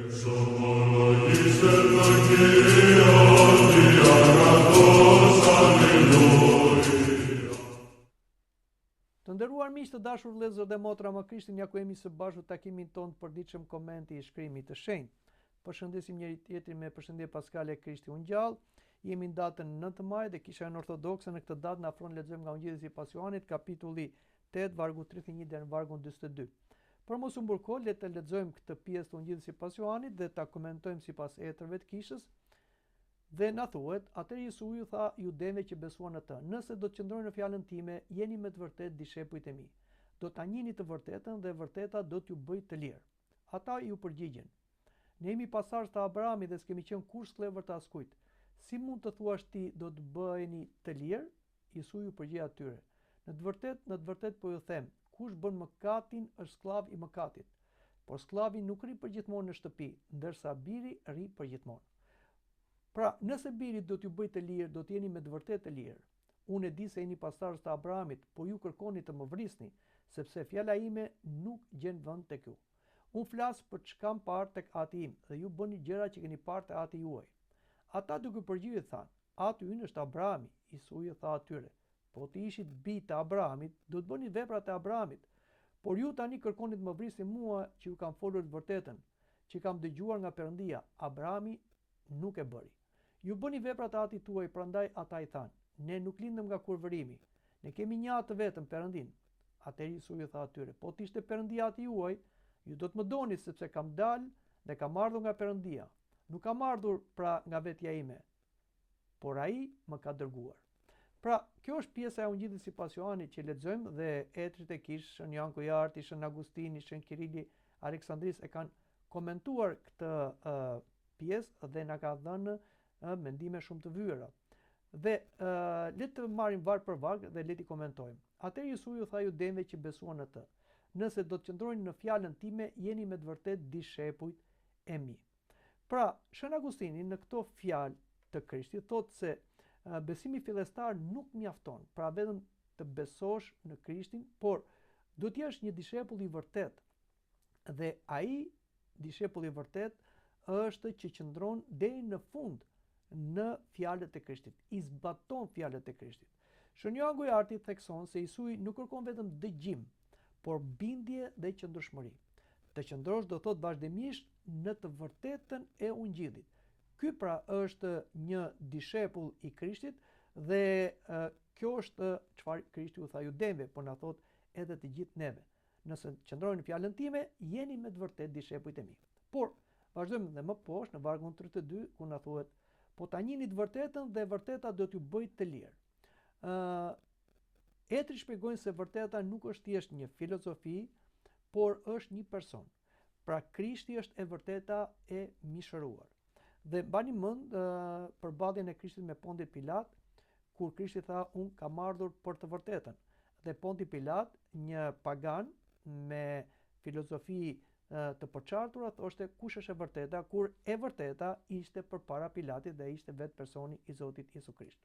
Të nderuar miq të dashur vëllezër dhe motra më Krishtin, ja ku jemi së bashku takimin ton të përditshëm komenti i shkrimit të shenjtë. Përshëndesim njëri tjetrin me përshëndetje paskale Krishti u ngjall. Jemi në datën 9 maj dhe Kishja Ortodokse në këtë datë na afron lexojmë nga Ungjilli i Pasionit, kapitulli 8, vargu 31 deri në vargun 42. Për mos u mburkohet, le të lexojmë këtë pjesë të Ungjillit të Pasionit dhe ta komentojmë sipas ëndrrave të kishës. Dhe na thuhet, atëherë Jesu ju tha judeve që besuan në të: nëse do të qëndroni në fjalën time, jeni me të vërtetë dishepujt e mi. Do ta njihni të vërtetën dhe vërteta do t'ju bëjë të lirë. Ata ju përgjigjen: ne jemi pasardhës të Abrahamit dhe s'kemi qenë kurrë sklever të askujt. Si mund të thuash ti do të bëheni të lirë? Jesu ju përgjigj atyre: në të vërtetë po ju them, kush bën mëkatin është skllav i mëkatit. Por skllavi nuk rri përgjithmonë në shtëpi, ndërsa biri rri përgjithmonë. Pra, nëse biri do t'ju bëjë të lirë, do t'jeni me të vërtetë të lirë. Unë e di se jeni pasardhës të Abrahamit, por ju kërkoni të më vrisni, sepse fjala ime nuk gjen vend tek ju. Unë flas për ç'kam parë tek Ati im, dhe ju bëni gjëra që keni parë te Ati juaj. Ata duke përgjigjer thanë: Ati ynë është Abrahami. Jesu ju tha atyre: po të ishit bijtë të Abrahamit, do të bëni veprat e Abrahamit. Por ju tani kërkoni të më vrisni mua që ju kam folur të vërtetën, që kam dëgjuar nga Perëndia. Abrahami nuk e bëri. Ju bëni veprat e atit tuaj, prandaj ata i thanë: ne nuk lindëm nga kurvërimi, ne kemi një atë vetëm, Perëndin. Atëherë Jesu ju tha atyre: po të ishte Perëndia ati juaj, ju do të më doni, sepse kam dalë dhe kam ardhur nga Perëndia. Nuk kam ardhur pra nga vetja ime, por ai më ka dërguar. Pra, kjo është pjesa e Ungjillit sipas Johanit që lexojmë, dhe etrit e kish, Shën Jan Kujarti, Shën Agustini, Shën Kirili Aleksandris e kanë komentuar këtë pjesë dhe na ka dhënë mendime shumë të vyera. Dhe le të marrim varg për varg dhe le t'i komentojmë. Atëherë Jesu ju tha judeve që besuan në të: nëse do të qëndroni në fjalën time, jeni me të vërtetë dishepujt e mi. Pra, Shën Agustini në këto fjalë të Krishtit thotë se besimi fillestar nuk mjafton, pra vetëm të besosh në Krishtin, por do të jesh një dishepull i vërtet. Dhe ai dishepull i vërtet është që qëndron deri në fund në fjalët e Krishtit, i zbaton fjalët e Krishtit. Shën Jan Kujarti thekson se Jesu nuk kërkon vetëm dëgjim, por bindje dhe qëndrueshmëri. Të qëndrosh do thot vazhdimisht në të vërtetën e Ungjillit. Ky pra është një dishepull i Krishtit dhe kjo është çfarë Krishti u tha judeve, por na thot edhe të gjithë neve: nëse qëndroni në fjalën time, jeni me të vërtetë dishepujt e mi. Por vazhdojmë dhe më poshtë në vargun 32 ku na thuhet: po ta njihni të vërtetën dhe vërteta do t'ju bëjë të lirë. Etri shpjegojnë se vërteta nuk është thjesht një filozofi, por është një person. Pra Krishti është e vërteta e mishëruar. Dhe mbani mend përballjen e Krishtit me Ponti Pilat, kur Krishti tha: unë kam ardhur për të vërtetën. Dhe Ponti Pilat, një pagan me filozofi të përçartura, thoshte kush është e vërteta, kur e vërteta ishte përpara Pilatit dhe ishte vetë personi i Zotit Jesu Krisht.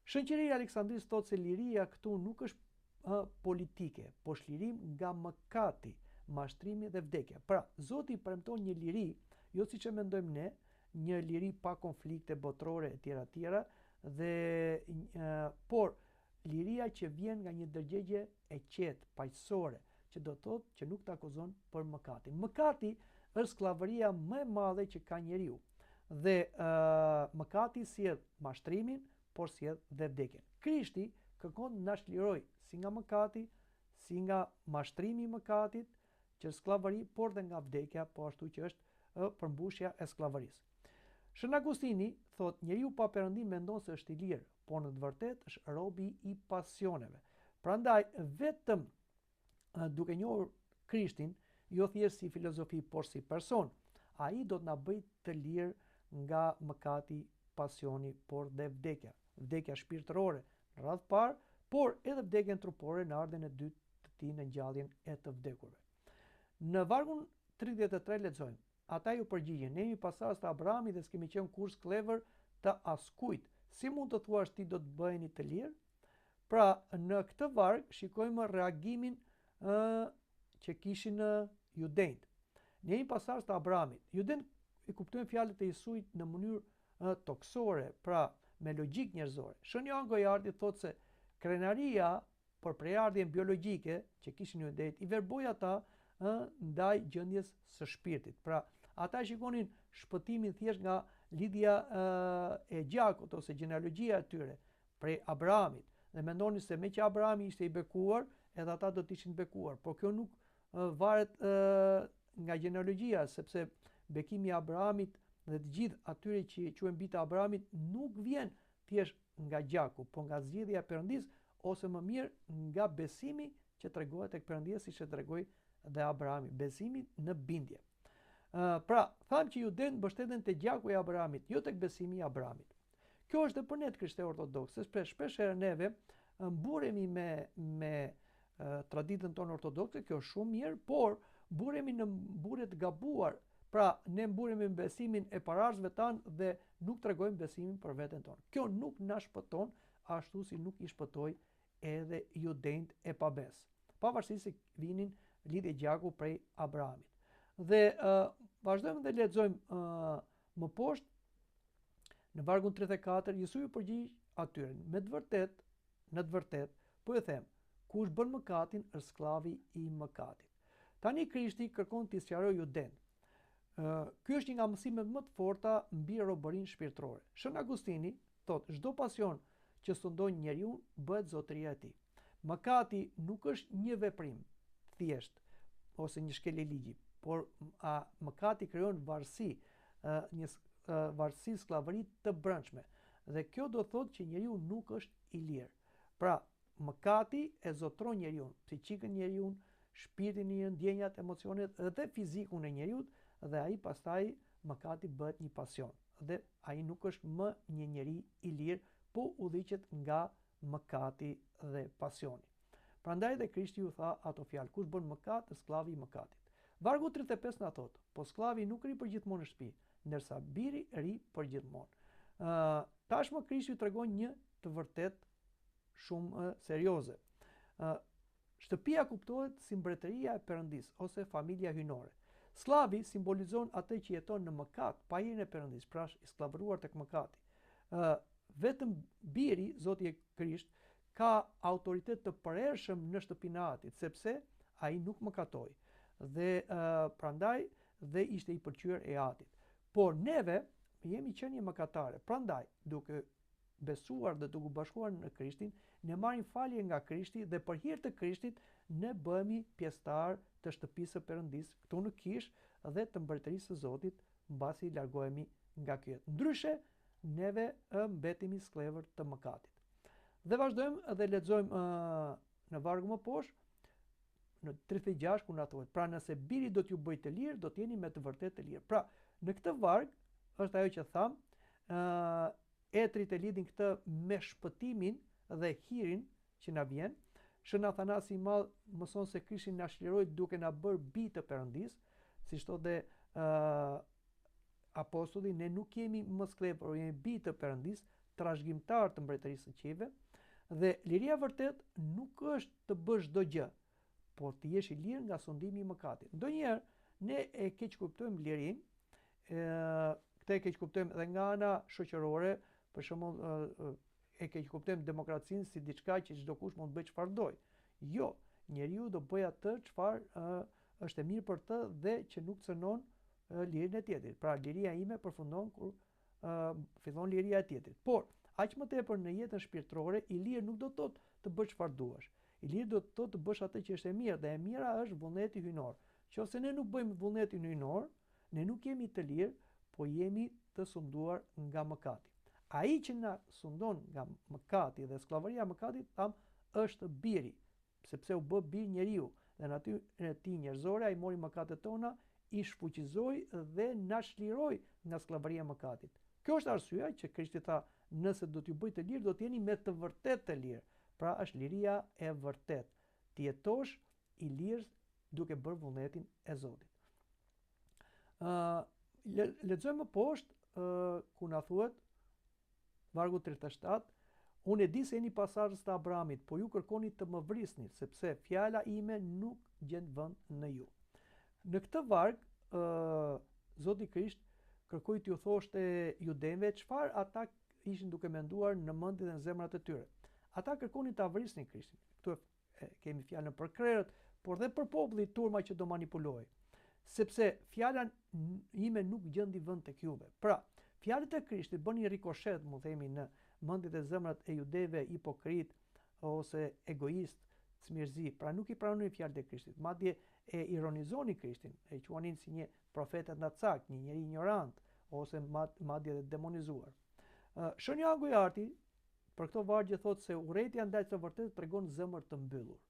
Shën Kirili Aleksandris thotë se liria këtu nuk është politike, por shlirim nga mëkati, mashtrimi dhe vdekja. Pra, Zoti premton një liri, jo siç e mendojmë ne, një liri pa konflikte botërore etj, dhe por liria që vjen nga një ndërgjegje e qetë, paqësore, që do të thotë që nuk të akuzon për mëkatin. Mëkati është skllavëria më e madhe që ka njeriu. Dhe mëkati sjell mashtrimin, por sjell dhe vdekjen. Krishti kërkon na shliroj si nga mëkati, si nga mashtrimi i mëkatit, që është skllavëri, por dhe nga vdekja, po ashtu që është përmbushja e skllavërisë. Shën Agustini thotë: njeriu pa Perëndim mendon se është i lirë, por në të vërtetë është robi i pasioneve. Prandaj vetëm duke njohur Krishtin, jo thjesht si filozofi, por si person, ai do të na bëjë të lirë nga mëkati, pasioni, por dhe vdekja. Vdekja shpirtërore në radhë parë, por edhe vdekjen trupore në ardhen e dytë të tij në ngjalljen e të vdekurve. Në vargun 33 lexojmë: ata ju përgjigjen: ne jemi pasardhës të Abrahamit dhe s'kemi qenë kurrë sklever të askujt. Si mund të thuash ti do të bëheni të lirë? Pra, në këtë varg shikojmë reagimin që kishin judejt. Në një pasazh të Abrahamit, ju i kuptojnë fjalët e Jesujt në mënyrë toksore, pra me logjik njerëzore. Shën Johan Gojardi thotë se krenaria për prejardhjen biologjike që kishin judet i verboi ata ndaj gjendjes së shpirtit. Pra, ata shikonin shpëtimin thjesht nga lidhja e gjakut ose gjenealogjia e tyre prej Abrahamit dhe mendonin se me që Abrahami ishte i bekuar, edhe ata do të ishin bekuar. Por kjo nuk varet nga gjenealogjia, sepse bekimi i Abrahamit dhe të gjithë atyre që quhen bijtë e Abrahamit nuk vjen thjesht nga gjaku, por nga zgjedhja e Perëndis ose më mirë nga besimi që tregohet tek Perëndia, siç e tregoi dhe Abrahami, besimi në bindje. Pra, thamë që judet mbështeten te gjaku i Abrahamit, jo tek besimi i Abrahamit. Kjo është edhe për ne të krishterë ortodokse, shpesh herë neve mburemi me traditën tonë ortodokse, kjo është shumë mirë, por mburemi në mburje të gabuar. Pra, ne mburemi në besimin e pararzëve tanë dhe nuk tregojmë besimin për veten tonë. Kjo nuk na shpëton ashtu si nuk i shpëtoi edhe judenjt e pabes, pavarësisht se vinin lidhje gjaku prej Abrahamit. Dhe vazhdojmë dhe lexojmë më poshtë në vargun 34, Jesusi u përgjigj atyre: në të vërtet, po e them, kush bën mëkatin është sklavi i mëkatit. Tani Krishti kërkon t'i sqarojë judent. Ky është një nga mësimet më të forta mbi robërinë shpirtërore. Shën Agustini thotë: çdo pasion që sundon njeriu bëhet zotëria e tij. Mëkati nuk është një veprim thjesht ose një shkelje ligji, por mëkati krijon varësi, një varësi skllavëri të brendshme. Dhe kjo do thotë që njeriu nuk është i lirë. Pra, mëkati e zotron njeriu, psiqikën e njeriu, shpirtin e njeriu, ndjenjat, emocionet dhe fizikun e njeriu, dhe ai pastaj mëkati bëhet një pasion. Dhe ai nuk është më një njeri i lirë, po udhëhiqet nga mëkati dhe pasioni. Prandaj dhe Krishti u tha ato fjalë: kush bën mëkat është sklavi i mëkatit. Vargu 35 na thotë: po sklavi nuk ri për gjithmonë në shtëpi, ndërsa biri ri për gjithmonë. Tashmë Krishti tregon një të vërtet shumë serioze. Shtëpia kuptohet si mbretëria e Perëndis ose familja hyjnore. Sklavi simbolizon atë që jeton në mëkat pa hijen e Perëndis, pra i skllavëruar tek mëkati. Vetëm biri, Zoti Krisht, ka autoritet të përhershëm në shtëpinë e Atit, sepse ai nuk mëkatoi dhe prandaj dhe ishte i pëlqyer e Atit. Por neve jemi qenie mëkatare. Prandaj, duke besuar dhe duke bashkuar në Krishtin, ne marrim falje nga Krishti dhe për hir të Krishtit ne bëhemi pjesëtar të shtëpisë së Perëndis këtu në Kish dhe të mbretërisë së Zotit mbasi largohemi nga kjo jetë. Ndryshe, neve mbetemi sklavër të mëkatit. Dhe vazhdojmë dhe lexojmë në vargu më poshtë, në 36 ku na thuhet: pra nëse biri do t'ju bëjë të lirë, do t'jeni me të vërtetë të lirë. Pra, në këtë varg është ajo që tham, etrit e lidhin këtë me shpëtimin dhe hirin që na vjen. Shën Athanasi i Madh mëson se Krishti na shliroi duke na bërë bijtë të Perëndis, siç thotë apostulli, ne nuk jemi më sklev, por jemi bijtë të Perëndis, trashëgimtar të mbretërisë së qiejve, dhe liria vërtet nuk është të bësh çdo gjë, por të jesh i lirë nga sundimi i mëkatit. Ndonjëherë ne e keq kuptojmë lirinë, këtë e keq kuptojmë edhe nga ana shoqërore, për shembull e keq kuptojmë demokracinë si diçka që çdo kush mund të bëjë çfarë doj. Jo, njeriu do bëj atë çfarë është e mirë për të dhe që nuk cënon lirinë e tjetrit. Pra, liria ime përfundon kur fillon liria e tjetrit. Por, aq më tepër në jetën shpirtërore, i lirë nuk do të thotë të bësh çfarë duash. I lirë do të thotë të bësh atë që është e mirë, dhe e mira është vullneti hyjnor. Nëse ne nuk bëjmë vullnetin hyjnor, ne nuk jemi të lirë, po jemi të sunduar nga mëkati. Ai që na sundon nga mëkati dhe skllavëria e mëkatit, është biri, sepse u bë bir njeriu dhe natyrën e tij njerëzore ai mori mëkatet tona, i shfuqizoi dhe na shliroi nga skllavëria e mëkatit. Kjo është arsyeja që Krishti tha: nëse do t'ju bëj të lirë, do t'jeni me të vërtetë të lirë. Pra, është liria e vërtetë. Ti jetosh i lirë duke bërë vullnetin e Zotit. Lexojmë më poshtë ku na thuhet vargu 37: unë e di se jeni pasardhës të Abrahamit, po ju kërkoni të më vrisni, sepse fjala ime nuk gjen vend në ju. Në këtë varg Zoti Krisht kërkoi t'ju thoshte judenëve çfarë ata ishin duke menduar në mendjen dhe në zemrat e tyre. Ata kërkonin ta vrisnin Krishtin. Këtu kemi fjalën për krerët, por dhe për popullin turma që do manipulohej. Sepse fjala ime nuk gjendi vend tek juve. Pra, fjalët e Krishtit bënin rikoshet, mu themi, në mendjet e zemrat e judeve hipokrit ose egoist, smirëzi. Pra nuk i pranonin fjalët e Krishtit. Madje e ironizonin Krishtin, e quanin si një profet ndacakt, një njeri ignorant ose madje edhe demonizuar. Shënjangu i arti për këto vargje thot se urrejtja ndaj të vërtetë tregon zemër të mbyllur.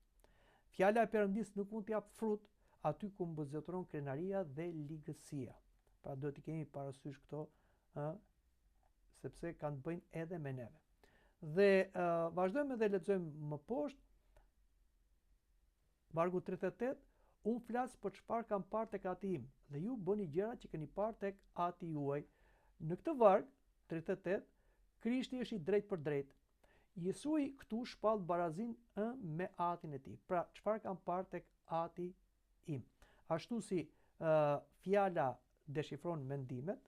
Fjala e Perëndis nuk mund të jap frut aty ku mbështetron krenaria dhe ligësia. Pra duhet të kemi parasysh këto, sepse kanë të bëjnë edhe me neve. Dhe vazhdojmë dhe lexojmë më poshtë vargu 38, unë flas për çfarë kam parë tek Ati im, dhe ju bëni gjërat që keni parë tek Ati juaj. Në këtë varg 38, Krishti është i drejt për drejt. Jesui këtu shpall barazin me Atin e tij. Pra, çfarë kam parë tek Ati im. Ashtu si fjala deshifron mendimet,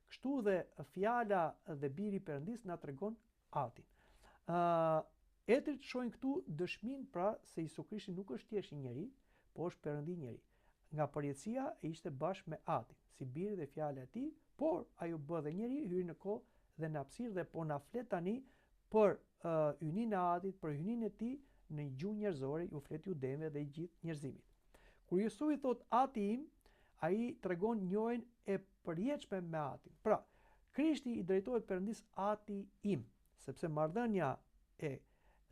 kështu dhe fjala dhe biri i Perëndis na tregon Atin. Etrit shohin këtu dëshmin pra se Isu Krishti nuk është thjesht një njeri, por është Perëndi njeri. Nga përjetësia e ishte bashkë me Atin, si biri dhe fjala e tij, por ajo bë dhe njeri, hyri në kohë dhe në hapësirë dhe po na flet tani për hyjninë e Atit, për hyjninë e tij në një gjuhë njerëzore, ju flet judeve dhe i gjithë njerëzimit. Kur Jesu i thot Ati im, ai tregon njohjen e përjetshme me Atin. Pra, Krishti i drejtohet Perëndis Ati im, sepse marrëdhënia e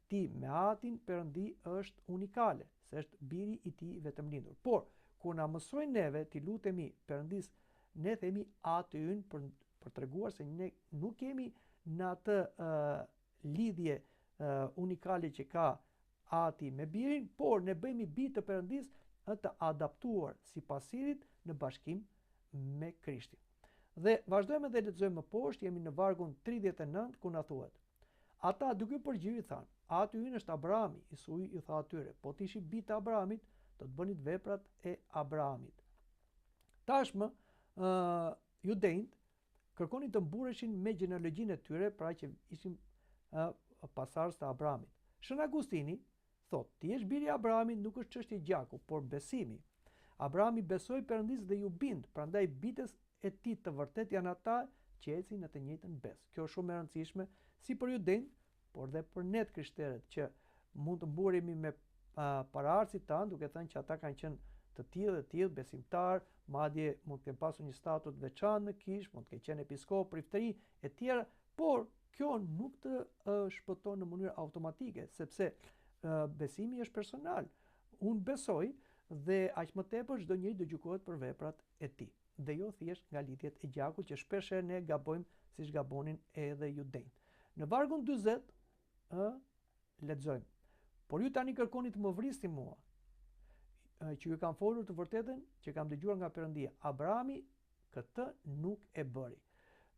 tij me Atin Perëndi është unikale, se është biri i tij vetëm lindur. Por kur na mësojnë neve ti lutemi Perëndis, ne themi Ati ynë për treguar se ne nuk kemi në atë lidhje unikale që ka Ati me birin, por ne bëjmë bi të Perëndis të adaptuar sipas sirit në bashkim me Krishtin. Dhe vazhdojmë dhe lexojmë më poshtë, jemi në vargun 39 ku na thuhet: ata duke u përgjigj thanë: Ati ynë është Abrahami. Jesu i tha atyre: po të ishi bitë Abrahamit, do të bënit veprat e Abrahamit. Tashmë judejt kërkonin të mbureshin me gjenealogjinë e tyre, pra që ishin pasardhës të Abrahamit. Shën Agustini thot: ti je biri i Abrahamit nuk është çështje gjaku, por besimi. Abrahami besoi Perëndis dhe ju bind, prandaj bitës e tij të vërtet janë ata që ecin në të njëjtën bes. Kjo është shumë e rëndësishme si për judejt, por dhe për ne krishterët që mund të mburemi me paraardhësit tanë, duke thënë që ata kanë qenë të tillë besimtar, madje mund të kenë pasur një statut të veçantë në kishë, mund të kenë qenë episkop, priftëri e tjera, por kjo nuk të shpëton në mënyrë automatike, sepse besimi është personal. Unë besoj dhe aq më tepër çdo njeri do gjykohet për veprat e tij, dhe jo thjesht nga lidhjet e gjakut që shpesh ne gabojmë siç gabonin edhe judejt. Në vargun 40 lexojmë: por ju tani kërkoni të më vrisni mua, që ju kam folur të vërtetën që kam dëgjuar nga Perëndia. Abrahami këtë nuk e bëri.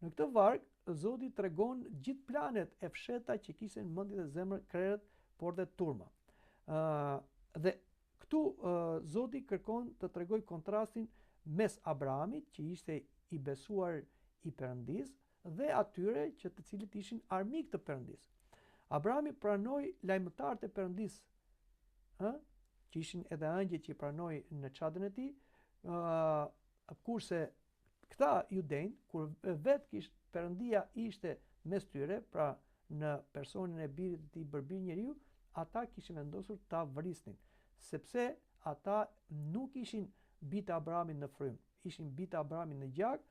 Në këtë varg Zoti tregon gjithë planet e fsheta që kishin në mendje dhe zemër krerët, por dhe turma. Dhe këtu Zoti kërkon të tregoj kontrastin mes Abrahamit, që ishte i besuar i Perëndis, dhe atyre që të cilët ishin armik të Perëndis. Abrahami pranoi lajmëtarët e Perëndis, që ishin edhe angjëjt që i pranoi në çadrën e tij, kurse këta judejt, kur vetë Perëndia ishte mes tyre, pra në personin e birit të tij bërbir njeriu, ata kishin vendosur ta vrisnin, sepse ata nuk ishin bitë Abrahamit në frym, ishin bitë Abrahamit në gjak,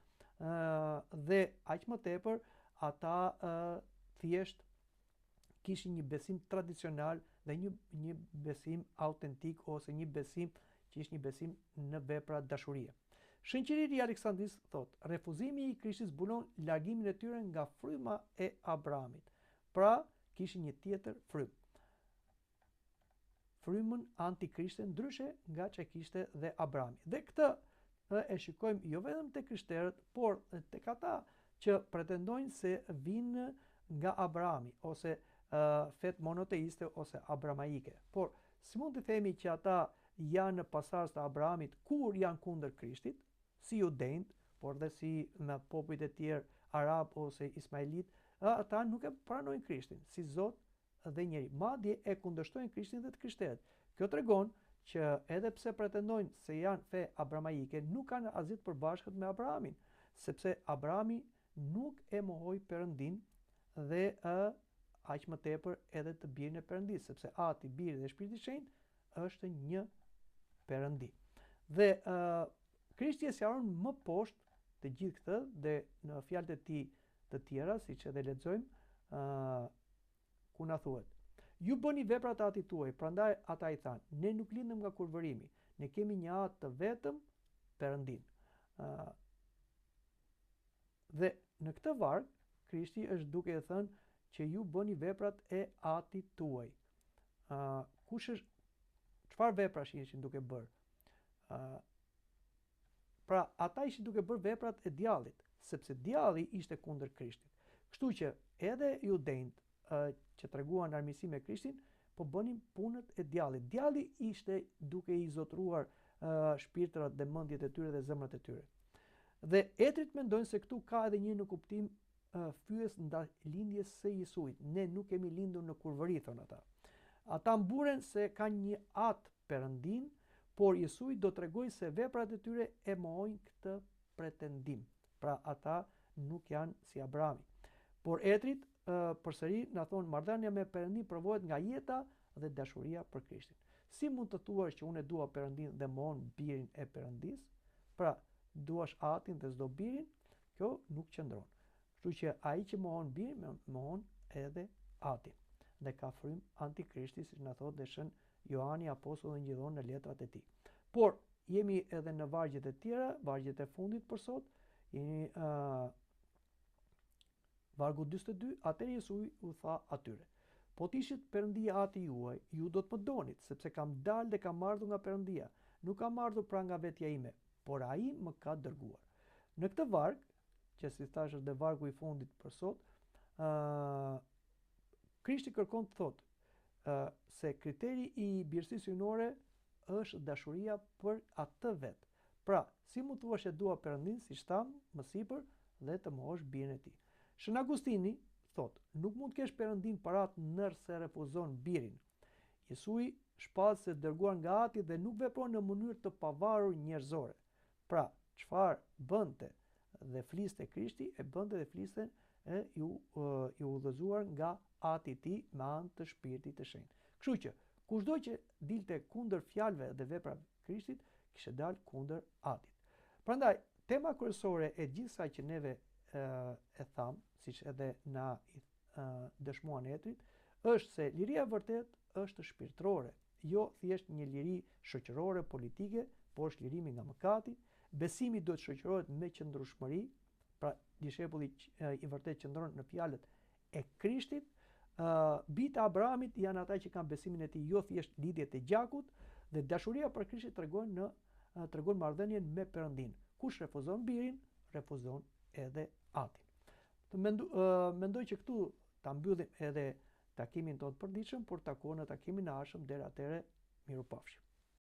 dhe aq më tepër ata thjesht kishin një besim tradicional dhe një besim autentik, ose një besim që ishte një besim në vepra dashurie. Shënqëri i Aleksandris thot: refuzimi i Krishtit zbulon largimin e tyre nga fryma e Abrahamit. Pra, kishin një tjetër frym. Frymën antikrishte, ndryshe nga që kishte dhe Abrahami. Dhe këtë e shikojmë jo vetëm tek krishterët, por tek ata që pretendojnë se vinë nga Abrahami, ose fet monoteiste ose abramaike. Por si mund të themi që ata janë pasardhës të Abrahamit kur janë kundër Krishtit? si judenjt, por dhe si me popujt e tjerë arab ose ismailit, ata nuk e pranojnë Krishtin si Zot dhe njeri. Madje e kundërshtojnë Krishtin dhe të krishterët. Kjo tregon që edhe pse pretendojnë se janë fe abramaike, nuk kanë asgjë të përbashkët me Abrahamin, sepse Abrahami nuk e mohoi Perëndin dhe aq më tepër edhe të birin e Perëndis, sepse Ati, Biri dhe Shpirti i Shenjtë është një Perëndi. Dhe Krishti e sqaron më poshtë të gjithë këtë dhe në fjalët e tij të tjera, siç edhe lexojmë, ku na thuhet: ju bëni veprat e Atit tuaj, prandaj ata i thanë: ne nuk lindëm nga kurvërimi, ne kemi një Atë të vetëm, Perëndin. Dhe në këtë varg, Krishti është duke e thënë që ju bëni veprat e Atit tuaj. Çfarë veprash ishin duke bërë? Pra, ata ishin duke bërë veprat e djallit, sepse djalli ishte kundër Krishtit. Kështu që edhe judenjt që treguan armiqësi me Krishtin, po bënin punët e djallit. Djalli ishte duke i zotëruar shpirtrat dhe mendjet e tyre dhe zemrat e tyre. Dhe etrit mendojnë se këtu ka edhe një në kuptim fyes ndaj lindjes së Jesuit. Ne nuk kemi lindur në kurvëri, thonë ata. Ata mburen se kanë një Atë Perëndin, por Jesui do tregojë se veprat e tyre e mohojnë këtë pretendim. Pra ata nuk janë si Abrahami. Por etrit përsëri na thon marrëdhënia me Perëndin provohet nga jeta dhe dashuria për Krishtin. Si mund të thuash që unë dua Perëndin dhe mohon birin e Perëndis? Pra, duash Atin dhe s'do birin? Kjo nuk qëndron. Kështu që ai që mohon birin, mohon edhe Atin. Dhe ka frym antikrishti, siç na thotë dhe shën Johani apostulli dhe ngjillon në letrat e tij. Por jemi edhe në vargjet e tjera, vargjet e fundit për sot. Jemi vargu 42, atëherë Jesui u tha atyre: po t'ishit Perëndia Ati juaj, ju do të më donit, sepse kam dalë dhe kam ardhur nga Perëndia. Nuk kam ardhur pra nga vetja ime, por ai më ka dërguar. Në këtë varg, që si thash është dhe vargu i fundit për sot, Krishti kërkon të thotë se kriteri i birësisë hyjnore është dashuria për atë vet. Pra, si mund thuash e dua Perëndin, siç tham më sipër, dhe të mohosh birin e tij. Shën Agustini thotë, nuk mund të kesh Perëndin para atë nëse refuzon birin. Jesui shpall se dërguar nga Ati dhe nuk vepron në mënyrë të pavarur njerëzore. Pra, çfarë bënte dhe fliste Krishti, e bënte dhe fliste i udhëzuar nga Ati i tij me anë të Shpirtit të Shenjtë. Kështu që kushdo që dilte kundër fjalëve dhe veprave të Krishtit, kishte dalë kundër Atit. Prandaj, tema kryesore e gjithsaj që neve e tham, siç edhe na dëshmuan etrit, është se liria e vërtet është shpirtërore, jo thjesht një liri shoqërore, politike, por është lirimi nga mëkati. Besimi duhet shoqërohet me qëndrueshmëri, pra dishepulli i vërtet qëndron në fjalët e Krishtit. Bita Abrahamit janë ata që kanë besimin e tij, jo thjesht lidhjet e gjakut, dhe dashuria për Krishtin tregon marrëdhënien me Perëndin. Kush refuzon birin, refuzon edhe Atin. Mendoj që këtu ta mbyllim edhe takimin tonë të përditshëm, por takohen në takimin e ardhshëm. Deri atëherë, mirupafshim.